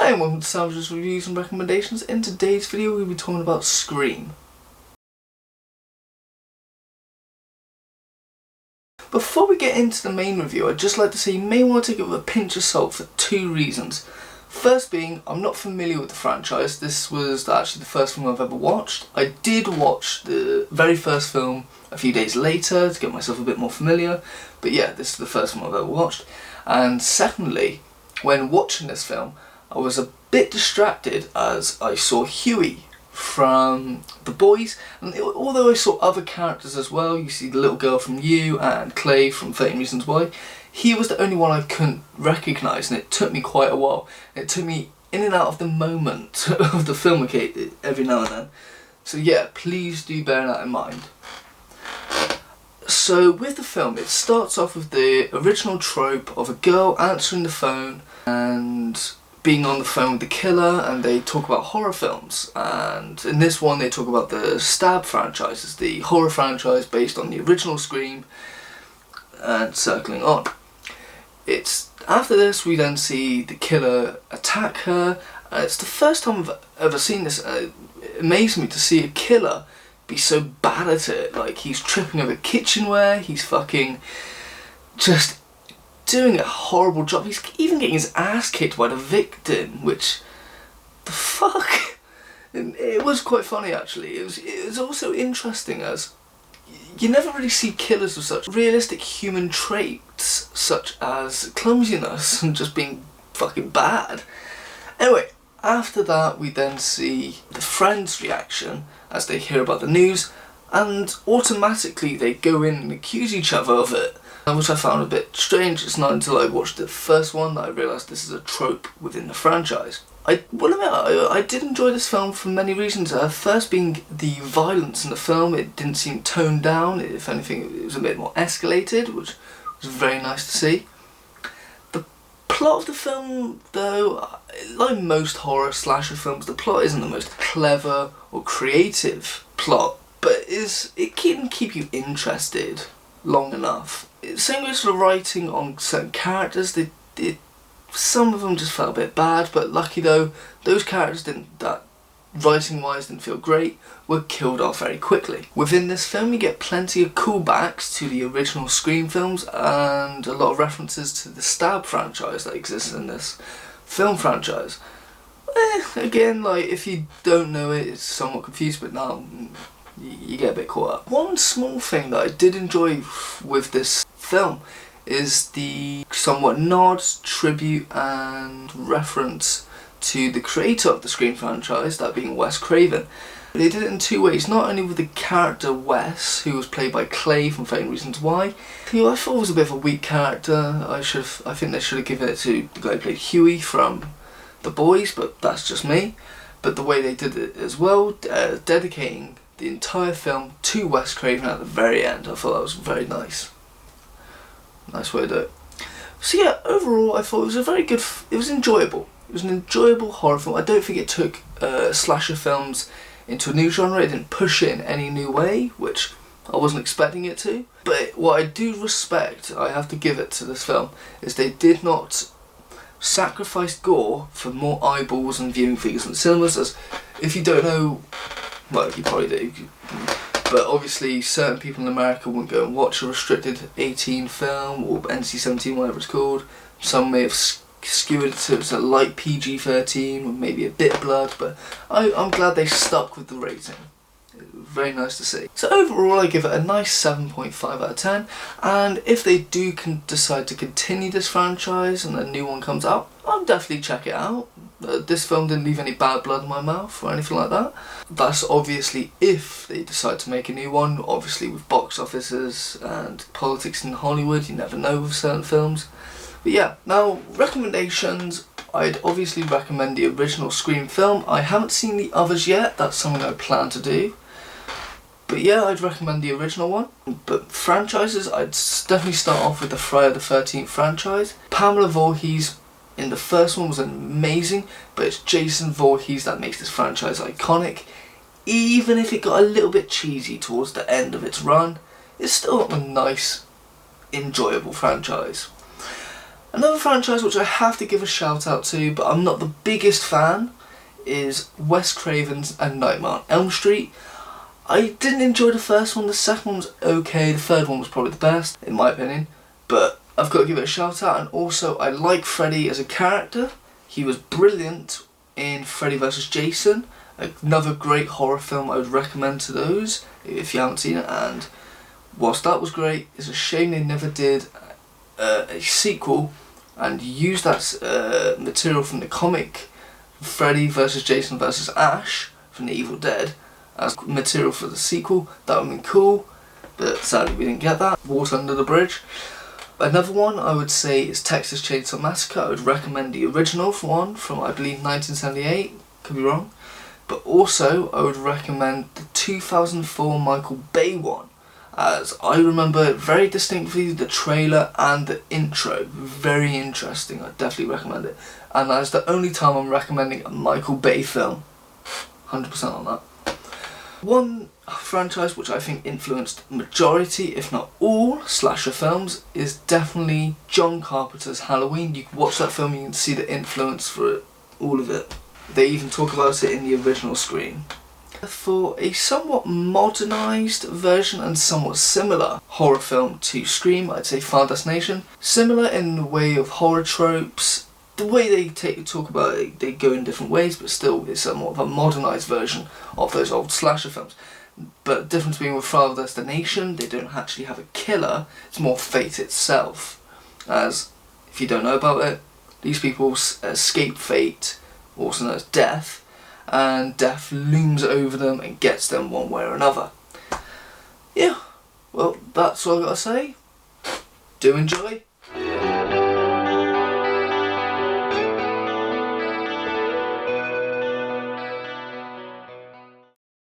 Hi and welcome to Savage's Reviews and Recommendations. In today's video we'll be talking about Scream. Before we get into the main review, I'd just like to say you may want to take it with a pinch of salt for two reasons. First being, I'm not familiar with the franchise. This was actually the first film I've ever watched. I did watch the very first film a few days later to get myself a bit more familiar, but yeah, this is the first film I've ever watched. And secondly, when watching this film, I was a bit distracted as I saw Huey from The Boys, and although I saw other characters as well, you see the little girl from You and Clay from 13 Reasons Why, he was the only one I couldn't recognise, and it took me quite a while. It took me in and out of the moment of the film, okay, every now and then. So yeah, please do bear that in mind. So with the film, it starts off with the original trope of a girl answering the phone and being on the phone with the killer, and they talk about horror films, and in this one they talk about the Stab franchise, the horror franchise based on the original Scream, and circling on. It's after this we then see the killer attack her. It's the first time I've ever seen this. It amazed me to see a killer be so bad at it. Like, he's tripping over kitchenware, he's fucking just doing a horrible job. He's even getting his ass kicked by the victim, which, the fuck? And it was quite funny actually. It was also interesting as you never really see killers with such realistic human traits, such as clumsiness and just being fucking bad. Anyway, after that we then see the friends' reaction as they hear about the news, and automatically they go in and accuse each other of it, which I found a bit strange. It's not until I watched the first one that I realised this is a trope within the franchise. I will admit, I did enjoy this film for many reasons. First being the violence in the film, it didn't seem toned down. If anything, it was a bit more escalated, which was very nice to see. The plot of the film, though, like most horror slasher films, the plot isn't the most clever or creative plot, but it can keep you interested long enough. Same goes for the writing on certain characters. Some of them just felt a bit bad, but lucky though, those characters that writing wise didn't feel great, were killed off very quickly. Within this film you get plenty of callbacks to the original Scream films and a lot of references to the Stab franchise that exists in this film franchise. Again, like, if you don't know it, it's somewhat confused, but now you get a bit caught up. One small thing that I did enjoy with this film is the somewhat nod, tribute and reference to the creator of the Scream franchise, that being Wes Craven. They did it in two ways, not only with the character Wes, who was played by Clay from 13 Reasons Why, who I thought was a bit of a weak character. I think they should have given it to the guy who played Huey from The Boys, but that's just me. But the way they did it as well, dedicating the entire film to Wes Craven at the very end, I thought that was very nice. Nice way to do it. So yeah, overall I thought it was it was enjoyable. It was an enjoyable horror film. I don't think it took slasher films into a new genre. It didn't push it in any new way, which I wasn't expecting it to. But what I do respect, I have to give it to this film, is they did not sacrifice gore for more eyeballs and viewing figures in cinemas. As if you don't know, well, you probably do, but obviously certain people in America wouldn't go and watch a restricted 18 film or NC-17, whatever it's called. Some may have skewered it to it's a light PG-13 with maybe a bit of blood, but I'm glad they stuck with the rating. It was very nice to see. So overall I give it a nice 7.5 out of 10, and if they do decide to continue this franchise and a new one comes out, I'll definitely check it out. This film didn't leave any bad blood in my mouth or anything like that. That's obviously if they decide to make a new one. Obviously with box offices and politics in Hollywood, you never know with certain films. But yeah, now recommendations. I'd obviously recommend the original Scream film. I haven't seen the others yet, that's something I plan to do. But yeah, I'd recommend the original one. But franchises, I'd definitely start off with the Friday the 13th franchise. Pamela Voorhees in the first one was amazing, but it's Jason Voorhees that makes this franchise iconic. Even if it got a little bit cheesy towards the end of its run, it's still a nice, enjoyable franchise. Another franchise which I have to give a shout out to, but I'm not the biggest fan, is Wes Craven's A Nightmare on Elm Street. I didn't enjoy the first one, the second one was okay, the third one was probably the best, in my opinion, but I've got to give it a shout out. And also, I like Freddy as a character. He was brilliant in Freddy vs. Jason, another great horror film I would recommend to those if you haven't seen it. And whilst that was great, it's a shame they never did a sequel and used that material from the comic Freddy vs. Jason vs. Ash from The Evil Dead as material for the sequel. That would have been cool, but sadly we didn't get that. Water under the bridge. Another one I would say is Texas Chainsaw Massacre. I would recommend the original for one, from I believe 1978, could be wrong. But also I would recommend the 2004 Michael Bay one, as I remember very distinctly the trailer and the intro. Very interesting, I definitely recommend it. And that is the only time I'm recommending a Michael Bay film. 100% on that. One franchise which I think influenced majority, if not all, slasher films is definitely John Carpenter's Halloween. You can watch that film, you can see the influence for all of it. They even talk about it in the original Scream. For a somewhat modernised version and somewhat similar horror film to Scream, I'd say Final Destination. Similar in the way of horror tropes. The way they talk about it, they go in different ways, but still it's somewhat of a modernised version of those old slasher films. But the difference being with Final Destination, they don't actually have a killer, it's more fate itself. As, if you don't know about it, these people escape fate, also known as death, and death looms over them and gets them one way or another. Yeah, well, that's all I've got to say. Do enjoy.